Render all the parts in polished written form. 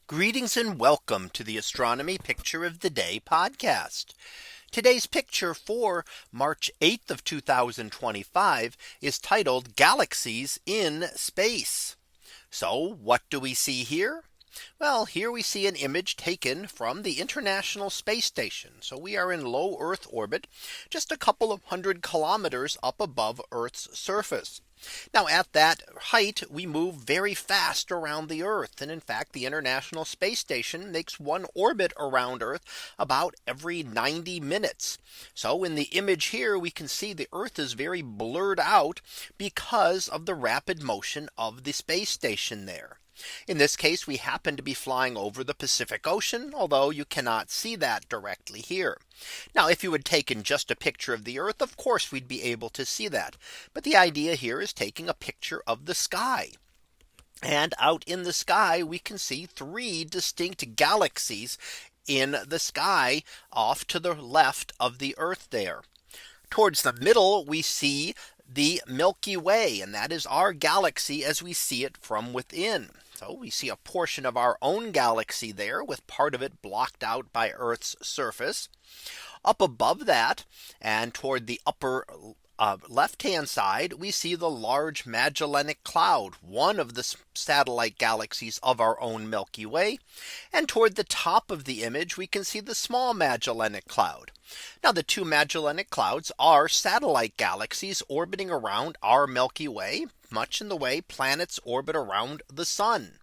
Greetings and welcome to the Astronomy Picture of the Day podcast. Today's picture for March 8th of 2025 is titled Galaxies in Space. So what do we see here? Well, here we see an image taken from the International Space Station. So we are in low Earth orbit, just a couple of 100 kilometers up above Earth's surface. Now at that height, we move very fast around the Earth. And in fact, the International Space Station makes one orbit around Earth about every 90 minutes. So in the image here, we can see the Earth is very blurred out because of the rapid motion of the space station there. In this case, we happen to be flying over the Pacific Ocean, although you cannot see that directly here. Now, if you had taken just a picture of the Earth, of course, we'd be able to see that. But the idea here is taking a picture of the sky. And out in the sky, we can see three distinct galaxies in the sky off to the left of the Earth there. Towards the middle, we see the Milky Way, and that is our galaxy as we see it from within. So we see a portion of our own galaxy there with part of it blocked out by Earth's surface. Up above that and toward the upper left hand side, we see the large Magellanic Cloud, one of the satellite galaxies of our own Milky Way. And toward the top of the image, we can see the small Magellanic Cloud. Now the two Magellanic Clouds are satellite galaxies orbiting around our Milky Way, much in the way planets orbit around the sun.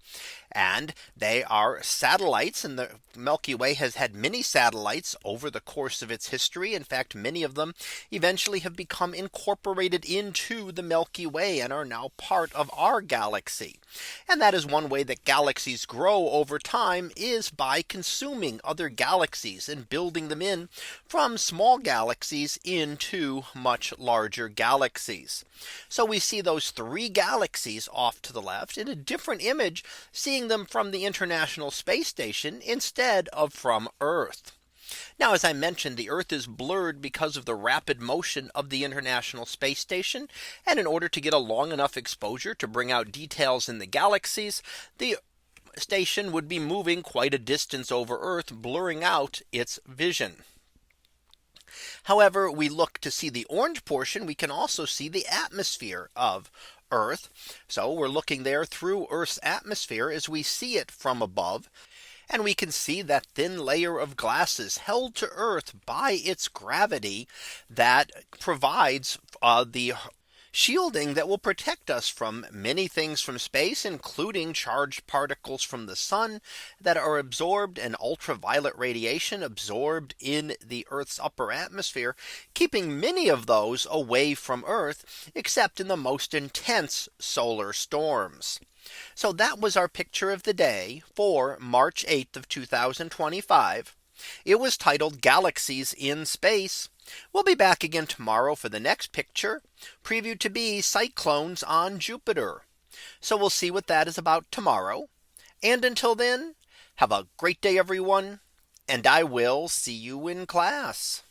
And they are satellites, and the Milky Way has had many satellites over the course of its history. In fact, many of them eventually have become incorporated into the Milky Way and are now part of our galaxy. And that is one way that galaxies grow over time, is by consuming other galaxies and building them in from small galaxies into much larger galaxies. So we see those three galaxies off to the left in a different image, seeing them from the International Space Station instead of from Earth. Now, as I mentioned, the Earth is blurred because of the rapid motion of the International Space Station. And in order to get a long enough exposure to bring out details in the galaxies, the station would be moving quite a distance over Earth, blurring out its vision. However, we look to see the orange portion, we can also see the atmosphere of Earth. So we're looking there through Earth's atmosphere as we see it from above. And we can see that thin layer of glasses held to Earth by its gravity that provides the shielding that will protect us from many things from space, including charged particles from the sun that are absorbed, and ultraviolet radiation absorbed in the Earth's upper atmosphere, keeping many of those away from Earth, except in the most intense solar storms. So that was our picture of the day for March 8th of 2025. It was titled Galaxies in Space. We'll be back again tomorrow for the next picture, previewed to be cyclones on Jupiter. So we'll see what that is about tomorrow. And until then, have a great day, everyone, and I will see you in class.